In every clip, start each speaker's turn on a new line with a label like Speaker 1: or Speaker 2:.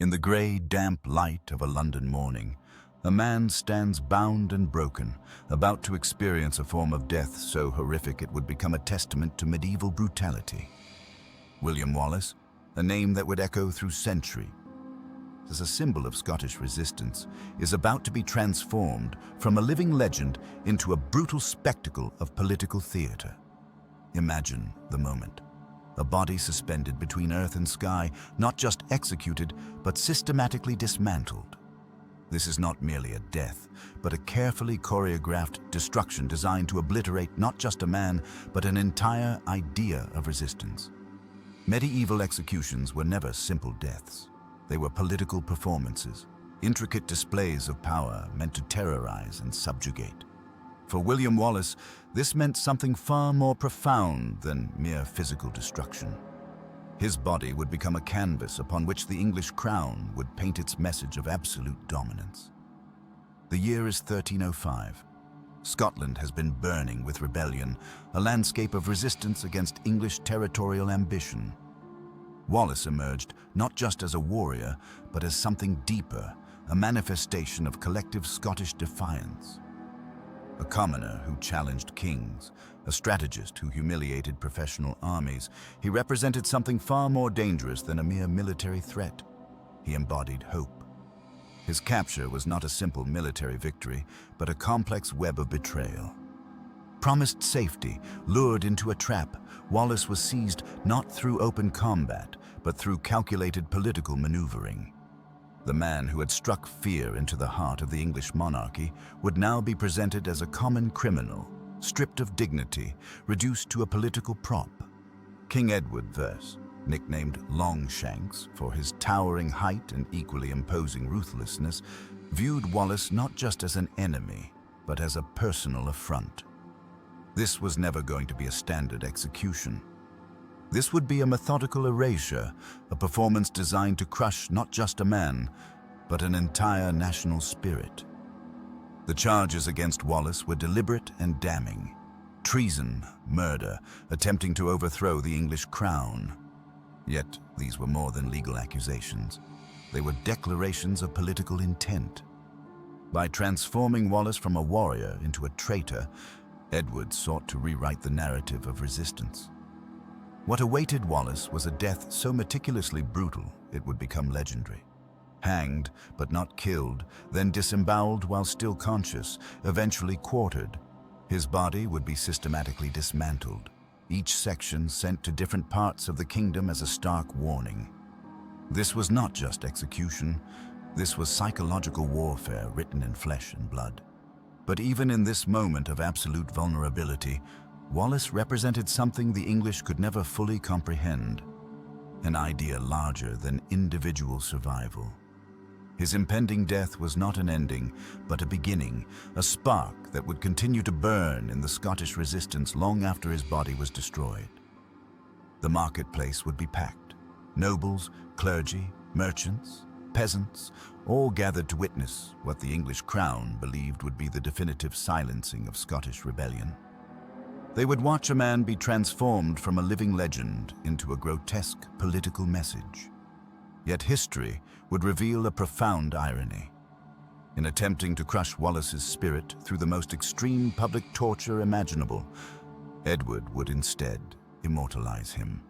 Speaker 1: In the grey, damp light of a London morning, a man stands bound and broken, about to experience a form of death so horrific it would become a testament to medieval brutality. William Wallace, a name that would echo through centuries, as a symbol of Scottish resistance, is about to be transformed from a living legend into a brutal spectacle of political theatre. Imagine the moment. A body suspended between earth and sky, not just executed, but systematically dismantled. This is not merely a death, but a carefully choreographed destruction designed to obliterate not just a man, but an entire idea of resistance. Medieval executions were never simple deaths. They were political performances, intricate displays of power meant to terrorize and subjugate. For William Wallace, this meant something far more profound than mere physical destruction. His body would become a canvas upon which the English crown would paint its message of absolute dominance. The year is 1305. Scotland has been burning with rebellion, a landscape of resistance against English territorial ambition. Wallace emerged not just as a warrior, but as something deeper, a manifestation of collective Scottish defiance. A commoner who challenged kings, a strategist who humiliated professional armies, he represented something far more dangerous than a mere military threat. He embodied hope. His capture was not a simple military victory, but a complex web of betrayal. Promised safety, lured into a trap, Wallace was seized not through open combat, but through calculated political maneuvering. The man who had struck fear into the heart of the English monarchy would now be presented as a common criminal, stripped of dignity, reduced to a political prop. King Edward I, nicknamed Longshanks for his towering height and equally imposing ruthlessness, viewed Wallace not just as an enemy, but as a personal affront. This was never going to be a standard execution. This would be a methodical erasure, a performance designed to crush not just a man, but an entire national spirit. The charges against Wallace were deliberate and damning. Treason, murder, attempting to overthrow the English crown. Yet these were more than legal accusations. They were declarations of political intent. By transforming Wallace from a warrior into a traitor, Edward sought to rewrite the narrative of resistance. What awaited Wallace was a death so meticulously brutal it would become legendary. Hanged, but not killed, then disemboweled while still conscious, eventually quartered. His body would be systematically dismantled, each section sent to different parts of the kingdom as a stark warning. This was not just execution, this was psychological warfare written in flesh and blood. But even in this moment of absolute vulnerability, Wallace represented something the English could never fully comprehend, an idea larger than individual survival. His impending death was not an ending, but a beginning, a spark that would continue to burn in the Scottish resistance long after his body was destroyed. The marketplace would be packed. Nobles, clergy, merchants, peasants, all gathered to witness what the English crown believed would be the definitive silencing of Scottish rebellion. They would watch a man be transformed from a living legend into a grotesque political message. Yet history would reveal a profound irony. In attempting to crush Wallace's spirit through the most extreme public torture imaginable, Edward would instead immortalize him.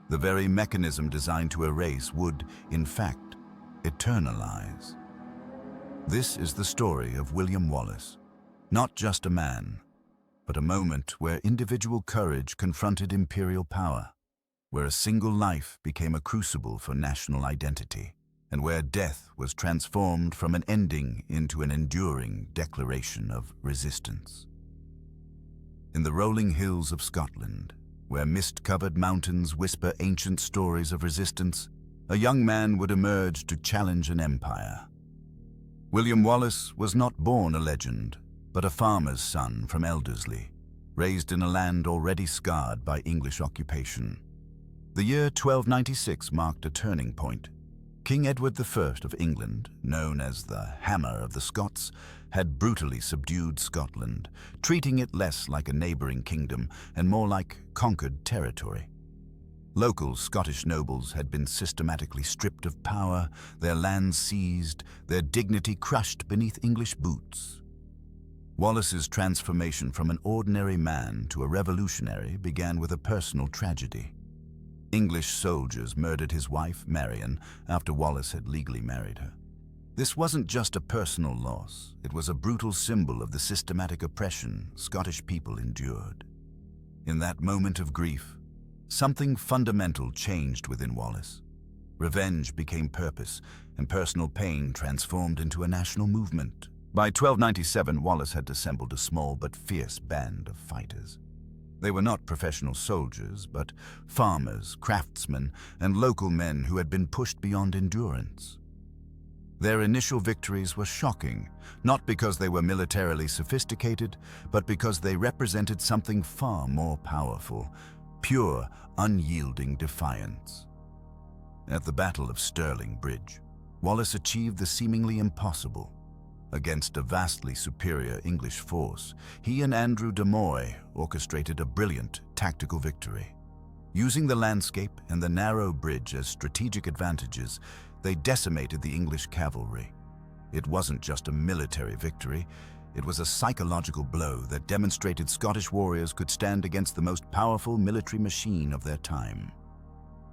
Speaker 1: The very mechanism designed to erase would, in fact, eternalize. This is the story of William Wallace, not just a man, but a moment where individual courage confronted imperial power, where a single life became a crucible for national identity, and where death was transformed from an ending into an enduring declaration of resistance. In the rolling hills of Scotland, where mist-covered mountains whisper ancient stories of resistance, a young man would emerge to challenge an empire. William Wallace was not born a legend, but a farmer's son from Elderslie, raised in a land already scarred by English occupation. The year 1296 marked a turning point. King Edward I of England, known as the Hammer of the Scots, had brutally subdued Scotland, treating it less like a neighboring kingdom and more like conquered territory. Local Scottish nobles had been systematically stripped of power, their lands seized, their dignity crushed beneath English boots. Wallace's transformation from an ordinary man to a revolutionary began with a personal tragedy. English soldiers murdered his wife, Marion, after Wallace had legally married her. This wasn't just a personal loss, it was a brutal symbol of the systematic oppression Scottish people endured. In that moment of grief, something fundamental changed within Wallace. Revenge became purpose, and personal pain transformed into a national movement. By 1297, Wallace had assembled a small but fierce band of fighters. They were not professional soldiers, but farmers, craftsmen, and local men who had been pushed beyond endurance. Their initial victories were shocking, not because they were militarily sophisticated, but because they represented something far more powerful: pure, unyielding defiance. At the Battle of Stirling Bridge, Wallace achieved the seemingly impossible. Against a vastly superior English force, he and Andrew de Moy orchestrated a brilliant tactical victory. Using the landscape and the narrow bridge as strategic advantages, they decimated the English cavalry. It wasn't just a military victory, it was a psychological blow that demonstrated Scottish warriors could stand against the most powerful military machine of their time.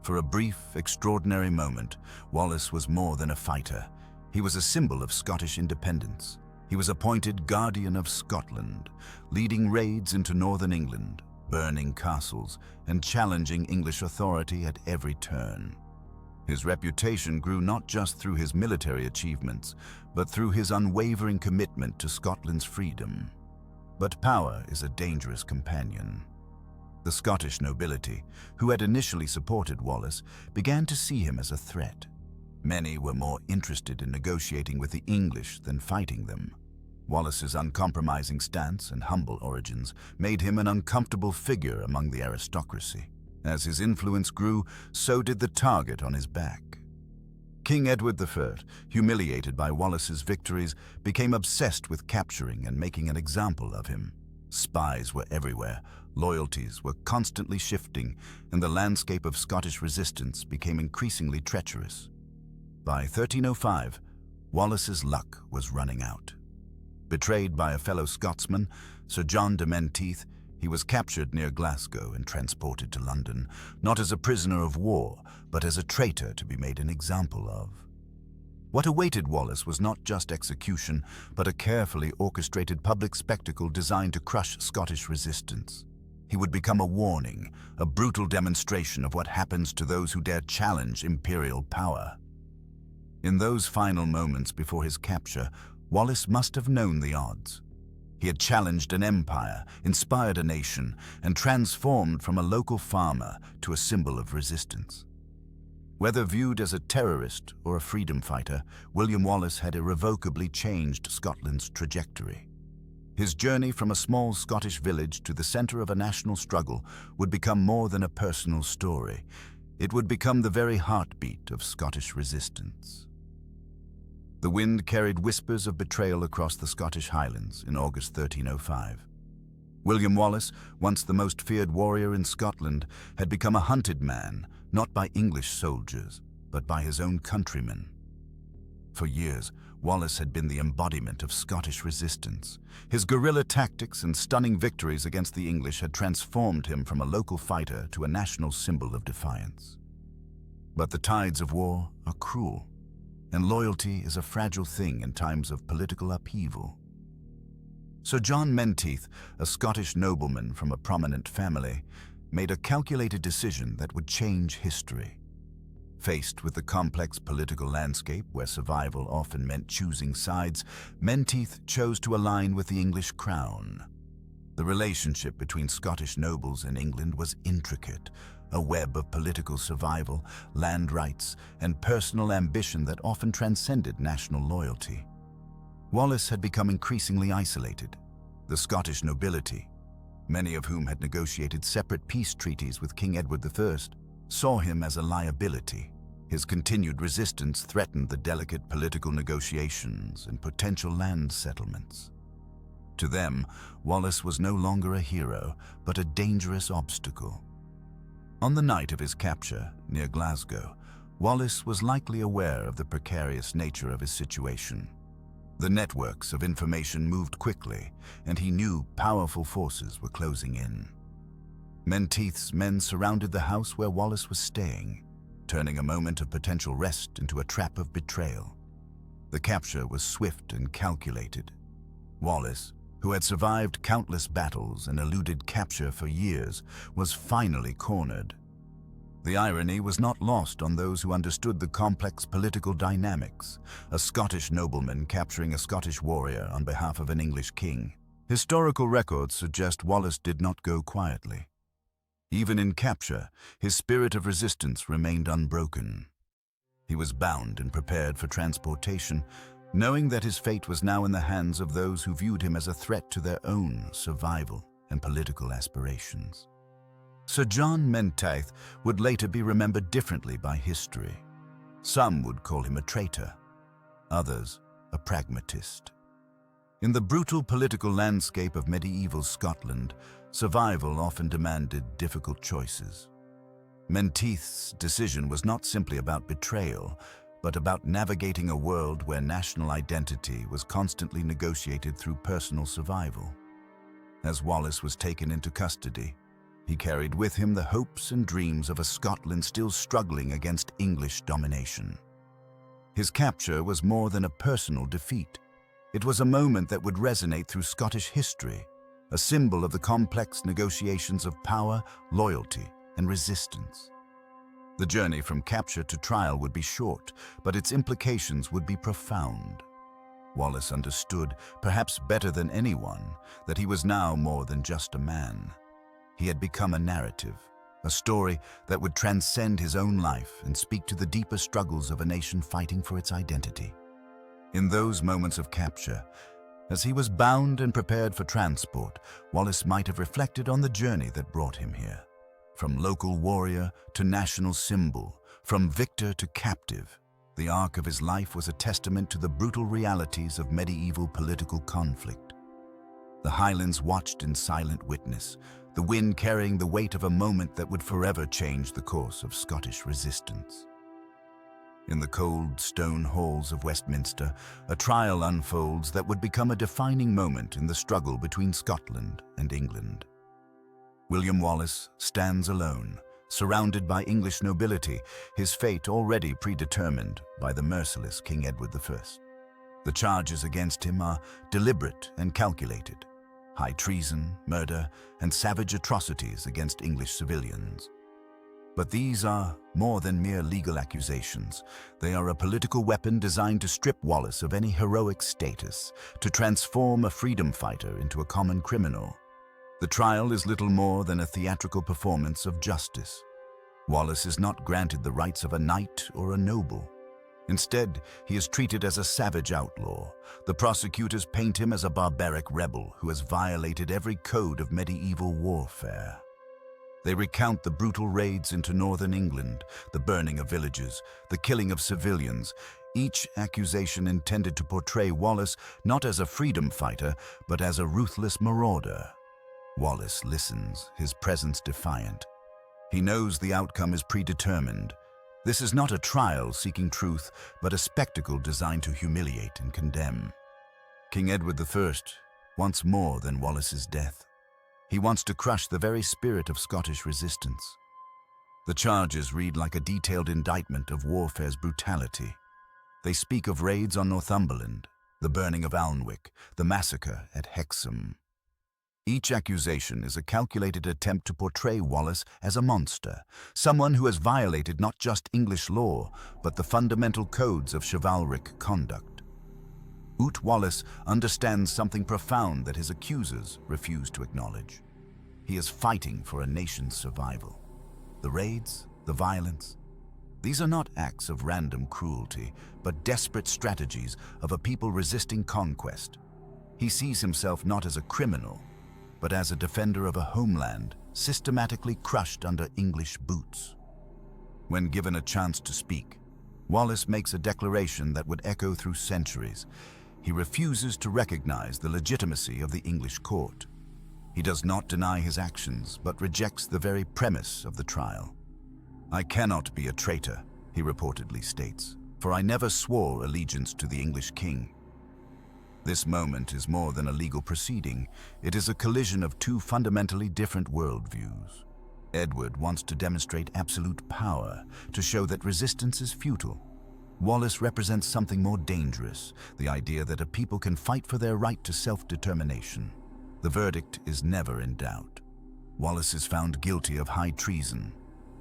Speaker 1: For a brief, extraordinary moment, Wallace was more than a fighter. He was a symbol of Scottish independence. He was appointed Guardian of Scotland, leading raids into northern England, burning castles, and challenging English authority at every turn. His reputation grew not just through his military achievements, but through his unwavering commitment to Scotland's freedom. But power is a dangerous companion. The Scottish nobility, who had initially supported Wallace, began to see him as a threat. Many were more interested in negotiating with the English than fighting them. Wallace's uncompromising stance and humble origins made him an uncomfortable figure among the aristocracy. As his influence grew, so did the target on his back. King Edward I, humiliated by Wallace's victories, became obsessed with capturing and making an example of him. Spies were everywhere, loyalties were constantly shifting, and the landscape of Scottish resistance became increasingly treacherous. By 1305, Wallace's luck was running out. Betrayed by a fellow Scotsman, Sir John de Menteith, he was captured near Glasgow and transported to London, not as a prisoner of war, but as a traitor to be made an example of. What awaited Wallace was not just execution, but a carefully orchestrated public spectacle designed to crush Scottish resistance. He would become a warning, a brutal demonstration of what happens to those who dare challenge imperial power. In those final moments before his capture, Wallace must have known the odds. He had challenged an empire, inspired a nation, and transformed from a local farmer to a symbol of resistance. Whether viewed as a terrorist or a freedom fighter, William Wallace had irrevocably changed Scotland's trajectory. His journey from a small Scottish village to the center of a national struggle would become more than a personal story. It would become the very heartbeat of Scottish resistance. The wind carried whispers of betrayal across the Scottish Highlands in August 1305. William Wallace, once the most feared warrior in Scotland, had become a hunted man, not by English soldiers, but by his own countrymen. For years, Wallace had been the embodiment of Scottish resistance. His guerrilla tactics and stunning victories against the English had transformed him from a local fighter to a national symbol of defiance. But the tides of war are cruel, and loyalty is a fragile thing in times of political upheaval. Sir John Menteith, a Scottish nobleman from a prominent family, made a calculated decision that would change history. Faced with the complex political landscape where survival often meant choosing sides, Menteith chose to align with the English crown. The relationship between Scottish nobles and England was intricate, a web of political survival, land rights, and personal ambition that often transcended national loyalty. Wallace had become increasingly isolated. The Scottish nobility, many of whom had negotiated separate peace treaties with King Edward I, saw him as a liability. His continued resistance threatened the delicate political negotiations and potential land settlements. To them, Wallace was no longer a hero, but a dangerous obstacle. On the night of his capture, near Glasgow, Wallace was likely aware of the precarious nature of his situation. The networks of information moved quickly, and he knew powerful forces were closing in. Menteith's men surrounded the house where Wallace was staying, turning a moment of potential rest into a trap of betrayal. The capture was swift and calculated. Wallace, who had survived countless battles and eluded capture for years, was finally cornered. The irony was not lost on those who understood the complex political dynamics, a Scottish nobleman capturing a Scottish warrior on behalf of an English king. Historical records suggest Wallace did not go quietly. Even in capture, his spirit of resistance remained unbroken. He was bound and prepared for transportation, knowing that his fate was now in the hands of those who viewed him as a threat to their own survival and political aspirations. Sir John Menteith would later be remembered differently by history. Some would call him a traitor, others a pragmatist. In the brutal political landscape of medieval Scotland, survival often demanded difficult choices. Menteith's decision was not simply about betrayal, but about navigating a world where national identity was constantly negotiated through personal survival. As Wallace was taken into custody, he carried with him the hopes and dreams of a Scotland still struggling against English domination. His capture was more than a personal defeat. It was a moment that would resonate through Scottish history, a symbol of the complex negotiations of power, loyalty, and resistance. The journey from capture to trial would be short, but its implications would be profound. Wallace understood, perhaps better than anyone, that he was now more than just a man. He had become a narrative, a story that would transcend his own life and speak to the deeper struggles of a nation fighting for its identity. In those moments of capture, as he was bound and prepared for transport, Wallace might have reflected on the journey that brought him here. From local warrior to national symbol, from victor to captive, the arc of his life was a testament to the brutal realities of medieval political conflict. The Highlands watched in silent witness, the wind carrying the weight of a moment that would forever change the course of Scottish resistance. In the cold stone halls of Westminster, a trial unfolds that would become a defining moment in the struggle between Scotland and England. William Wallace stands alone, surrounded by English nobility, his fate already predetermined by the merciless King Edward I. The charges against him are deliberate and calculated: high treason, murder, and savage atrocities against English civilians. But these are more than mere legal accusations. They are a political weapon designed to strip Wallace of any heroic status, to transform a freedom fighter into a common criminal. The trial is little more than a theatrical performance of justice. Wallace is not granted the rights of a knight or a noble. Instead, he is treated as a savage outlaw. The prosecutors paint him as a barbaric rebel who has violated every code of medieval warfare. They recount the brutal raids into northern England, the burning of villages, the killing of civilians, each accusation intended to portray Wallace not as a freedom fighter, but as a ruthless marauder. Wallace listens, his presence defiant. He knows the outcome is predetermined. This is not a trial seeking truth, but a spectacle designed to humiliate and condemn. King Edward I wants more than Wallace's death. He wants to crush the very spirit of Scottish resistance. The charges read like a detailed indictment of warfare's brutality. They speak of raids on Northumberland, the burning of Alnwick, the massacre at Hexham. Each accusation is a calculated attempt to portray Wallace as a monster, someone who has violated not just English law, but the fundamental codes of chivalric conduct. Wallace understands something profound that his accusers refuse to acknowledge. He is fighting for a nation's survival. The raids, the violence, these are not acts of random cruelty, but desperate strategies of a people resisting conquest. He sees himself not as a criminal, but as a defender of a homeland systematically crushed under English boots. When given a chance to speak, Wallace makes a declaration that would echo through centuries. He refuses to recognize the legitimacy of the English court. He does not deny his actions, but rejects the very premise of the trial. "I cannot be a traitor," he reportedly states, "for I never swore allegiance to the English king." This moment is more than a legal proceeding. It is a collision of two fundamentally different worldviews. Edward wants to demonstrate absolute power, to show that resistance is futile. Wallace represents something more dangerous, the idea that a people can fight for their right to self-determination. The verdict is never in doubt. Wallace is found guilty of high treason,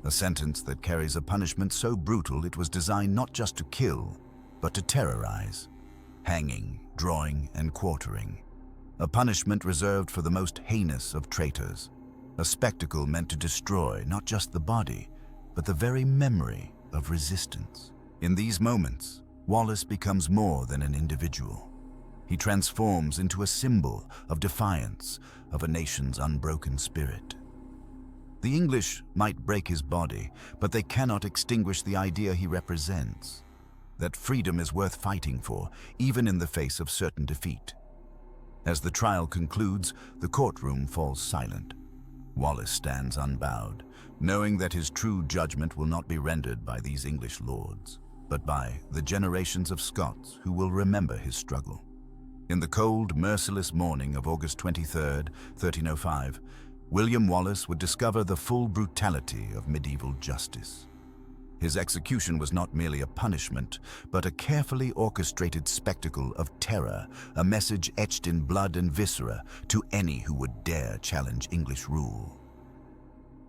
Speaker 1: a sentence that carries a punishment so brutal it was designed not just to kill, but to terrorize. Hanging, drawing, and quartering. A punishment reserved for the most heinous of traitors. A spectacle meant to destroy not just the body, but the very memory of resistance. In these moments, Wallace becomes more than an individual. He transforms into a symbol of defiance of a nation's unbroken spirit. The English might break his body, but they cannot extinguish the idea he represents. That freedom is worth fighting for, even in the face of certain defeat. As the trial concludes, the courtroom falls silent. Wallace stands unbowed, knowing that his true judgment will not be rendered by these English lords, but by the generations of Scots who will remember his struggle. In the cold, merciless morning of August 23rd, 1305, William Wallace would discover the full brutality of medieval justice. His execution was not merely a punishment, but a carefully orchestrated spectacle of terror, a message etched in blood and viscera to any who would dare challenge English rule.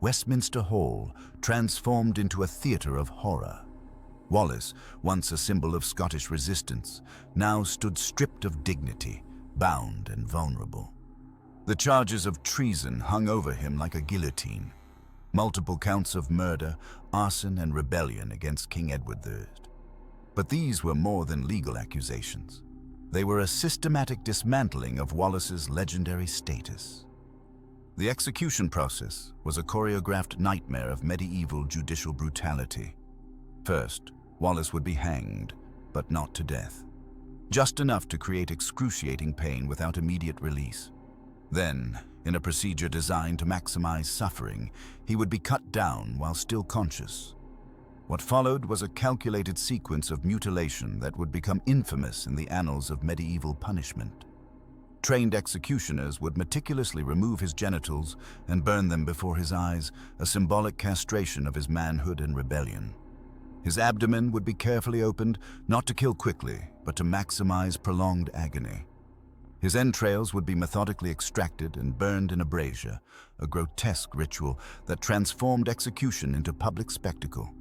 Speaker 1: Westminster Hall transformed into a theatre of horror. Wallace, once a symbol of Scottish resistance, now stood stripped of dignity, bound and vulnerable. The charges of treason hung over him like a guillotine. Multiple counts of murder, arson, and rebellion against King Edward III. But these were more than legal accusations. They were a systematic dismantling of Wallace's legendary status. The execution process was a choreographed nightmare of medieval judicial brutality. First, Wallace would be hanged, but not to death. Just enough to create excruciating pain without immediate release. Then, in a procedure designed to maximize suffering, he would be cut down while still conscious. What followed was a calculated sequence of mutilation that would become infamous in the annals of medieval punishment. Trained executioners would meticulously remove his genitals and burn them before his eyes, a symbolic castration of his manhood and rebellion. His abdomen would be carefully opened, not to kill quickly, but to maximize prolonged agony. His entrails would be methodically extracted and burned in a brazier, a grotesque ritual that transformed execution into public spectacle.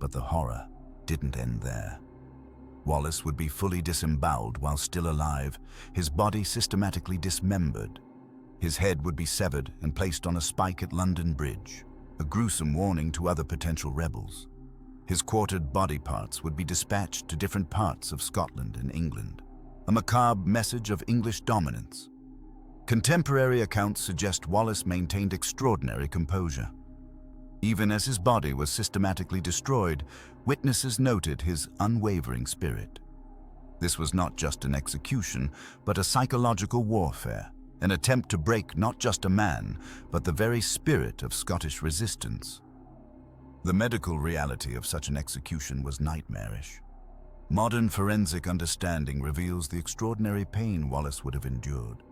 Speaker 1: But the horror didn't end there. Wallace would be fully disemboweled while still alive, his body systematically dismembered. His head would be severed and placed on a spike at London Bridge, a gruesome warning to other potential rebels. His quartered body parts would be dispatched to different parts of Scotland and England, a macabre message of English dominance. Contemporary accounts suggest Wallace maintained extraordinary composure. Even as his body was systematically destroyed, witnesses noted his unwavering spirit. This was not just an execution, but a psychological warfare, an attempt to break not just a man, but the very spirit of Scottish resistance. The medical reality of such an execution was nightmarish. Modern forensic understanding reveals the extraordinary pain Wallace would have endured.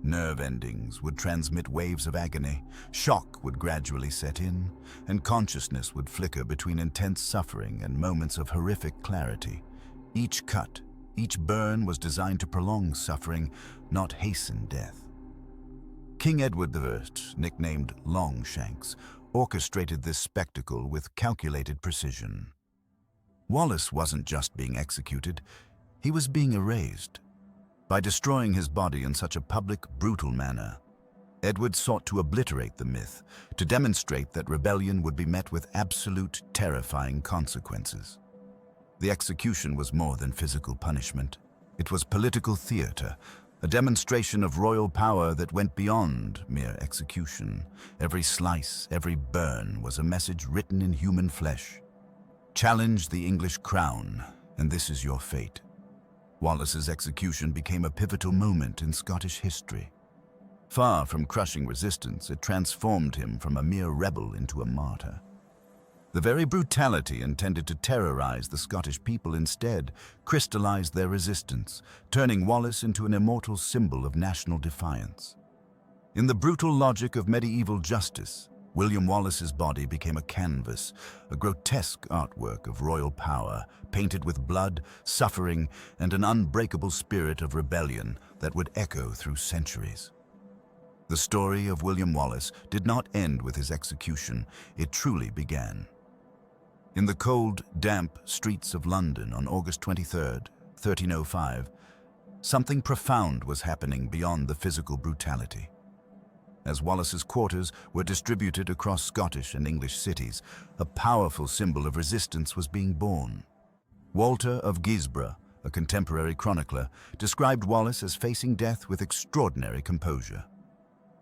Speaker 1: Nerve endings would transmit waves of agony, shock would gradually set in, and consciousness would flicker between intense suffering and moments of horrific clarity. Each cut, each burn was designed to prolong suffering, not hasten death. King Edward I, nicknamed Longshanks, orchestrated this spectacle with calculated precision. Wallace wasn't just being executed, he was being erased. By destroying his body in such a public, brutal manner, Edward sought to obliterate the myth, to demonstrate that rebellion would be met with absolute, terrifying consequences. The execution was more than physical punishment. It was political theater, a demonstration of royal power that went beyond mere execution. Every slice, every burn was a message written in human flesh. Challenge the English crown, and this is your fate. Wallace's execution became a pivotal moment in Scottish history. Far from crushing resistance, it transformed him from a mere rebel into a martyr. The very brutality intended to terrorize the Scottish people instead crystallized their resistance, turning Wallace into an immortal symbol of national defiance. In the brutal logic of medieval justice, William Wallace's body became a canvas, a grotesque artwork of royal power, painted with blood, suffering, and an unbreakable spirit of rebellion that would echo through centuries. The story of William Wallace did not end with his execution, it truly began. In the cold, damp streets of London on August 23, 1305, something profound was happening beyond the physical brutality. As Wallace's quarters were distributed across Scottish and English cities, a powerful symbol of resistance was being born. Walter of Gisborough, a contemporary chronicler, described Wallace as facing death with extraordinary composure.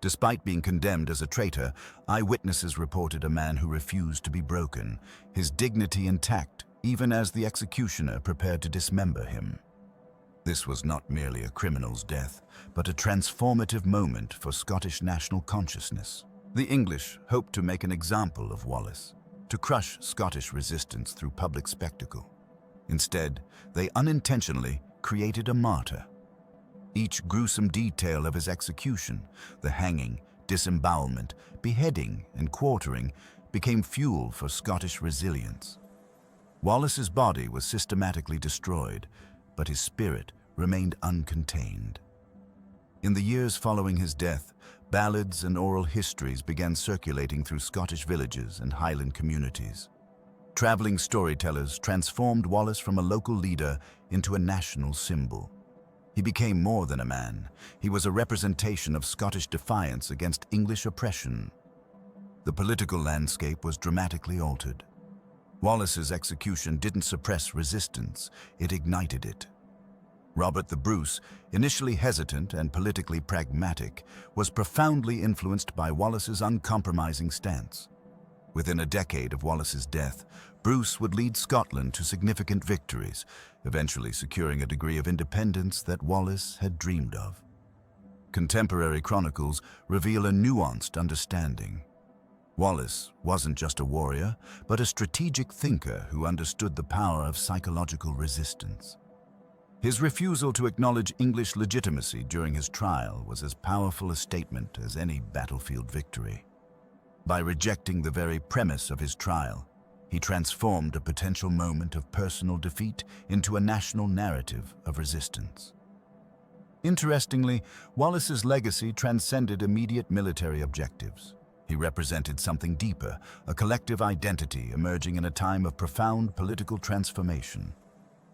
Speaker 1: Despite being condemned as a traitor, eyewitnesses reported a man who refused to be broken, his dignity intact, even as the executioner prepared to dismember him. This was not merely a criminal's death, but a transformative moment for Scottish national consciousness. The English hoped to make an example of Wallace, to crush Scottish resistance through public spectacle. Instead, they unintentionally created a martyr. Each gruesome detail of his execution, the hanging, disembowelment, beheading, and quartering, became fuel for Scottish resilience. Wallace's body was systematically destroyed, but his spirit remained uncontained. In the years following his death, ballads and oral histories began circulating through Scottish villages and Highland communities. Traveling storytellers transformed Wallace from a local leader into a national symbol. He became more than a man. He was a representation of Scottish defiance against English oppression. The political landscape was dramatically altered. Wallace's execution didn't suppress resistance, it ignited it. Robert the Bruce, initially hesitant and politically pragmatic, was profoundly influenced by Wallace's uncompromising stance. Within a decade of Wallace's death, Bruce would lead Scotland to significant victories, eventually securing a degree of independence that Wallace had dreamed of. Contemporary chronicles reveal a nuanced understanding. Wallace wasn't just a warrior, but a strategic thinker who understood the power of psychological resistance. His refusal to acknowledge English legitimacy during his trial was as powerful a statement as any battlefield victory. By rejecting the very premise of his trial, he transformed a potential moment of personal defeat into a national narrative of resistance. Interestingly, Wallace's legacy transcended immediate military objectives. He represented something deeper, a collective identity emerging in a time of profound political transformation.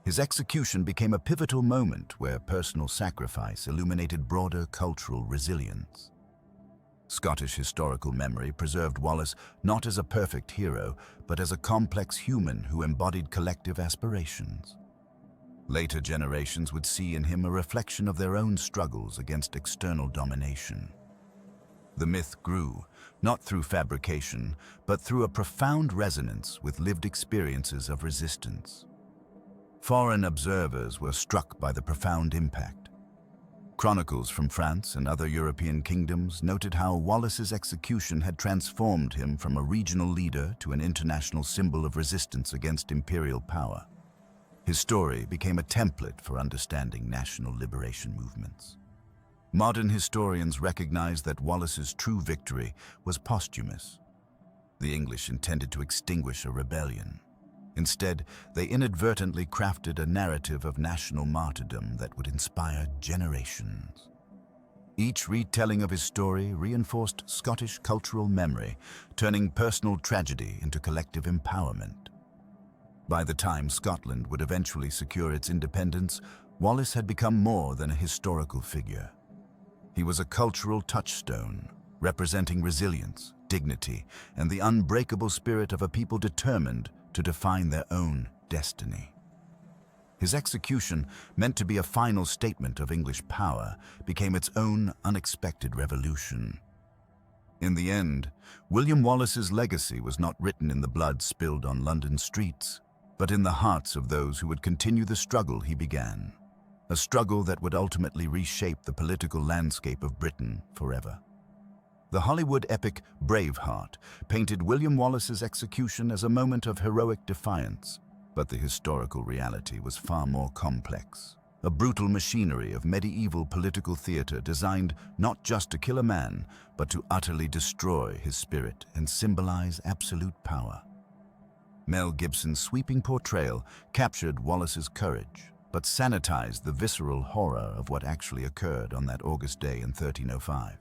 Speaker 1: His execution became a pivotal moment where personal sacrifice illuminated broader cultural resilience. Scottish historical memory preserved Wallace not as a perfect hero, but as a complex human who embodied collective aspirations. Later generations would see in him a reflection of their own struggles against external domination. The myth grew, not through fabrication, but through a profound resonance with lived experiences of resistance. Foreign observers were struck by the profound impact. Chronicles from France and other European kingdoms noted how Wallace's execution had transformed him from a regional leader to an international symbol of resistance against imperial power. His story became a template for understanding national liberation movements. Modern historians recognize that Wallace's true victory was posthumous. The English intended to extinguish a rebellion. Instead, they inadvertently crafted a narrative of national martyrdom that would inspire generations. Each retelling of his story reinforced Scottish cultural memory, turning personal tragedy into collective empowerment. By the time Scotland would eventually secure its independence, Wallace had become more than a historical figure. He was a cultural touchstone, representing resilience, dignity, and the unbreakable spirit of a people determined to define their own destiny. His execution, meant to be a final statement of English power, became its own unexpected revolution. In the end, William Wallace's legacy was not written in the blood spilled on London streets, but in the hearts of those who would continue the struggle he began. a struggle that would ultimately reshape the political landscape of Britain forever. The Hollywood epic Braveheart painted William Wallace's execution as a moment of heroic defiance, but the historical reality was far more complex. A brutal machinery of medieval political theater designed not just to kill a man, but to utterly destroy his spirit and symbolize absolute power. Mel Gibson's sweeping portrayal captured Wallace's courage, but sanitized the visceral horror of what actually occurred on that August day in 1305.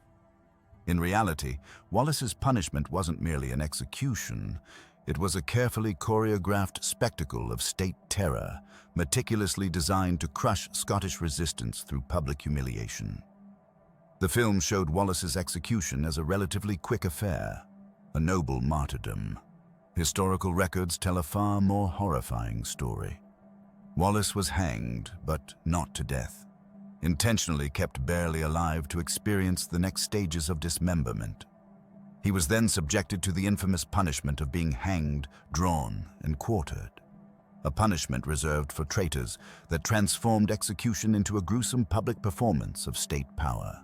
Speaker 1: In reality, Wallace's punishment wasn't merely an execution. It was a carefully choreographed spectacle of state terror, meticulously designed to crush Scottish resistance through public humiliation. The film showed Wallace's execution as a relatively quick affair, a noble martyrdom. Historical records tell a far more horrifying story. Wallace was hanged, but not to death, intentionally kept barely alive to experience the next stages of dismemberment. He was then subjected to the infamous punishment of being hanged, drawn, and quartered, a punishment reserved for traitors that transformed execution into a gruesome public performance of state power.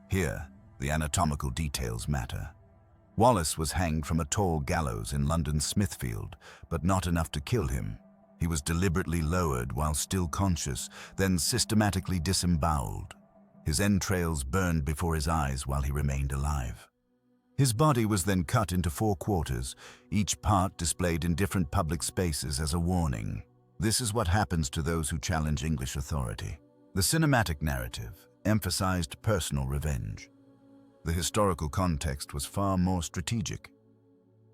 Speaker 1: Here, the anatomical details matter. Wallace was hanged from a tall gallows in London's Smithfield, but not enough to kill him. He was deliberately lowered while still conscious, then systematically disemboweled. His entrails burned before his eyes while he remained alive. His body was then cut into 4 quarters, each part displayed in different public spaces as a warning. This is what happens to those who challenge English authority. The cinematic narrative emphasized personal revenge. The historical context was far more strategic.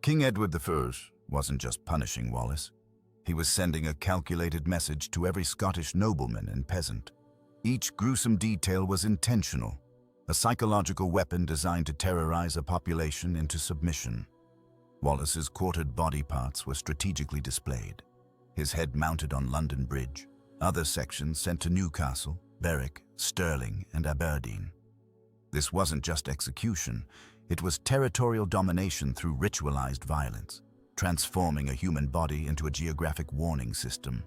Speaker 1: King Edward I wasn't just punishing Wallace. He was sending a calculated message to every Scottish nobleman and peasant. Each gruesome detail was intentional, a psychological weapon designed to terrorize a population into submission. Wallace's quartered body parts were strategically displayed, his head mounted on London Bridge, other sections sent to Newcastle, Berwick, Stirling, and Aberdeen. This wasn't just execution, it was territorial domination through ritualized violence, transforming a human body into a geographic warning system.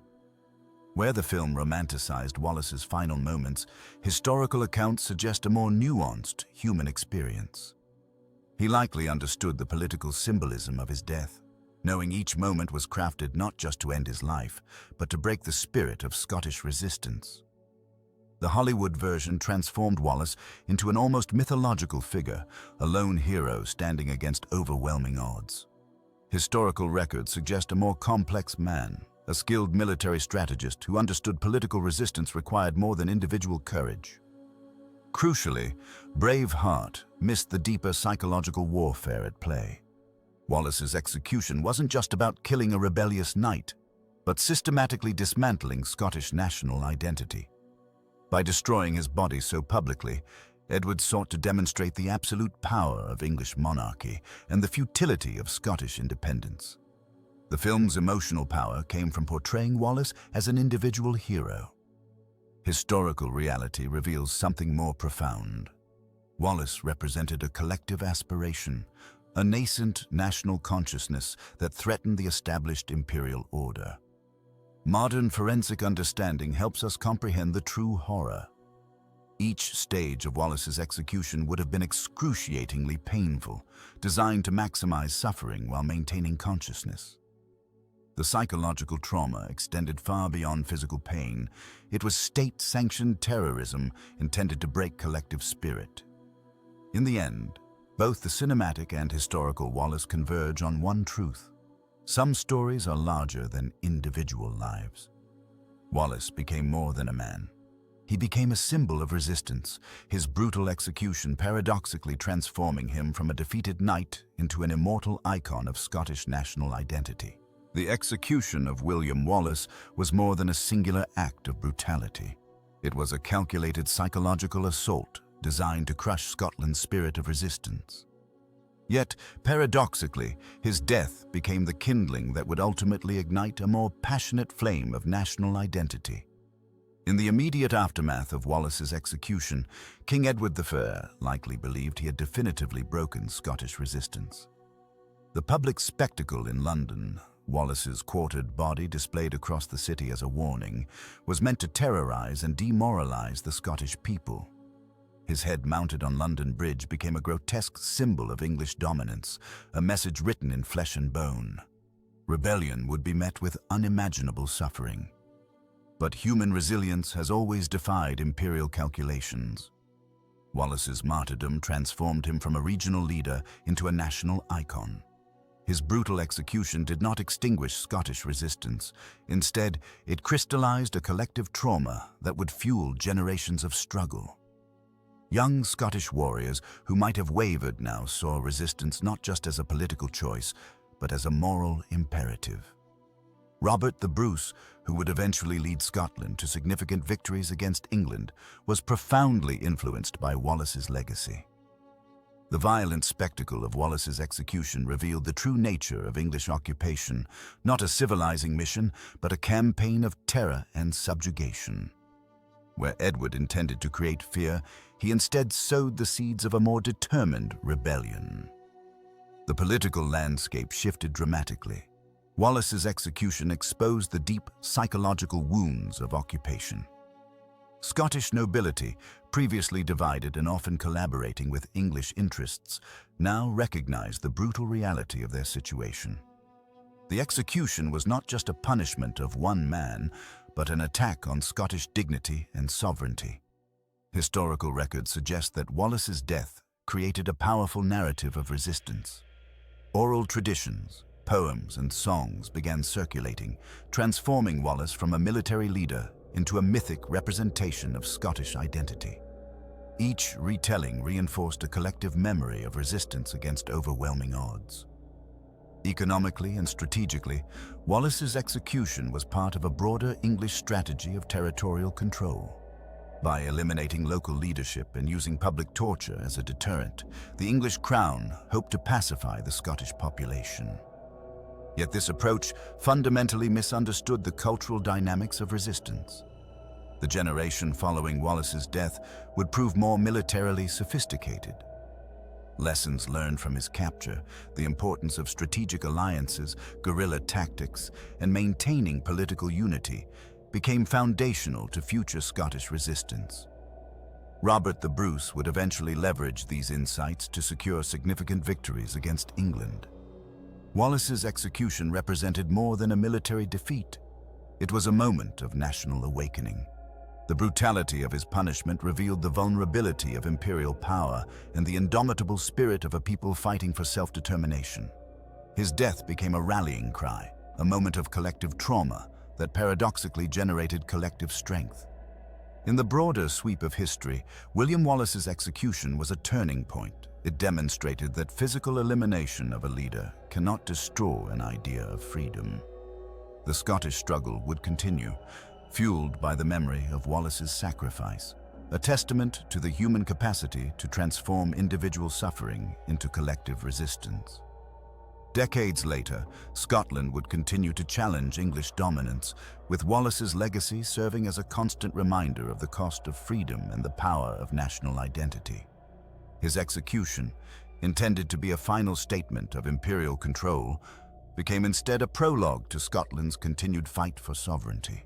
Speaker 1: Where the film romanticized Wallace's final moments, historical accounts suggest a more nuanced human experience. He likely understood the political symbolism of his death, knowing each moment was crafted not just to end his life, but to break the spirit of Scottish resistance. The Hollywood version transformed Wallace into an almost mythological figure, a lone hero standing against overwhelming odds. Historical records suggest a more complex man, a skilled military strategist who understood political resistance required more than individual courage. Crucially, Braveheart missed the deeper psychological warfare at play. Wallace's execution wasn't just about killing a rebellious knight, but systematically dismantling Scottish national identity. By destroying his body so publicly, Edward sought to demonstrate the absolute power of English monarchy and the futility of Scottish independence. The film's emotional power came from portraying Wallace as an individual hero. Historical reality reveals something more profound. Wallace represented a collective aspiration, a nascent national consciousness that threatened the established imperial order. Modern forensic understanding helps us comprehend the true horror. Each stage of Wallace's execution would have been excruciatingly painful, designed to maximize suffering while maintaining consciousness. The psychological trauma extended far beyond physical pain. It was state-sanctioned terrorism intended to break collective spirit. In the end, both the cinematic and historical Wallace converge on one truth. Some stories are larger than individual lives. Wallace became more than a man. He became a symbol of resistance, his brutal execution paradoxically transforming him from a defeated knight into an immortal icon of Scottish national identity. The execution of William Wallace was more than a singular act of brutality. It was a calculated psychological assault designed to crush Scotland's spirit of resistance. Yet, paradoxically, his death became the kindling that would ultimately ignite a more passionate flame of national identity. In the immediate aftermath of Wallace's execution, King Edward I likely believed he had definitively broken Scottish resistance. The public spectacle in London, Wallace's quartered body displayed across the city as a warning, was meant to terrorize and demoralize the Scottish people. His head mounted on London Bridge became a grotesque symbol of English dominance, a message written in flesh and bone. Rebellion would be met with unimaginable suffering. But human resilience has always defied imperial calculations. Wallace's martyrdom transformed him from a regional leader into a national icon. His brutal execution did not extinguish Scottish resistance. Instead, it crystallized a collective trauma that would fuel generations of struggle. Young Scottish warriors who might have wavered now saw resistance not just as a political choice, but as a moral imperative. Robert the Bruce, who would eventually lead Scotland to significant victories against England, was profoundly influenced by Wallace's legacy. The violent spectacle of Wallace's execution revealed the true nature of English occupation, not a civilizing mission, but a campaign of terror and subjugation. Where Edward intended to create fear, he instead sowed the seeds of a more determined rebellion. The political landscape shifted dramatically. Wallace's execution exposed the deep psychological wounds of occupation. Scottish nobility, previously divided and often collaborating with English interests, now recognized the brutal reality of their situation. The execution was not just a punishment of one man, but an attack on Scottish dignity and sovereignty. Historical records suggest that Wallace's death created a powerful narrative of resistance. Oral traditions, poems and songs began circulating, transforming Wallace from a military leader into a mythic representation of Scottish identity. Each retelling reinforced a collective memory of resistance against overwhelming odds. Economically and strategically, Wallace's execution was part of a broader English strategy of territorial control. By eliminating local leadership and using public torture as a deterrent, the English crown hoped to pacify the Scottish population. Yet this approach fundamentally misunderstood the cultural dynamics of resistance. The generation following Wallace's death would prove more militarily sophisticated. Lessons learned from his capture, the importance of strategic alliances, guerrilla tactics, and maintaining political unity, became foundational to future Scottish resistance. Robert the Bruce would eventually leverage these insights to secure significant victories against England. Wallace's execution represented more than a military defeat. It was a moment of national awakening. The brutality of his punishment revealed the vulnerability of imperial power and the indomitable spirit of a people fighting for self-determination. His death became a rallying cry, a moment of collective trauma that paradoxically generated collective strength. In the broader sweep of history, William Wallace's execution was a turning point. It demonstrated that physical elimination of a leader cannot destroy an idea of freedom. The Scottish struggle would continue, fueled by the memory of Wallace's sacrifice, a testament to the human capacity to transform individual suffering into collective resistance. Decades later, Scotland would continue to challenge English dominance, with Wallace's legacy serving as a constant reminder of the cost of freedom and the power of national identity. His execution, intended to be a final statement of imperial control, became instead a prologue to Scotland's continued fight for sovereignty.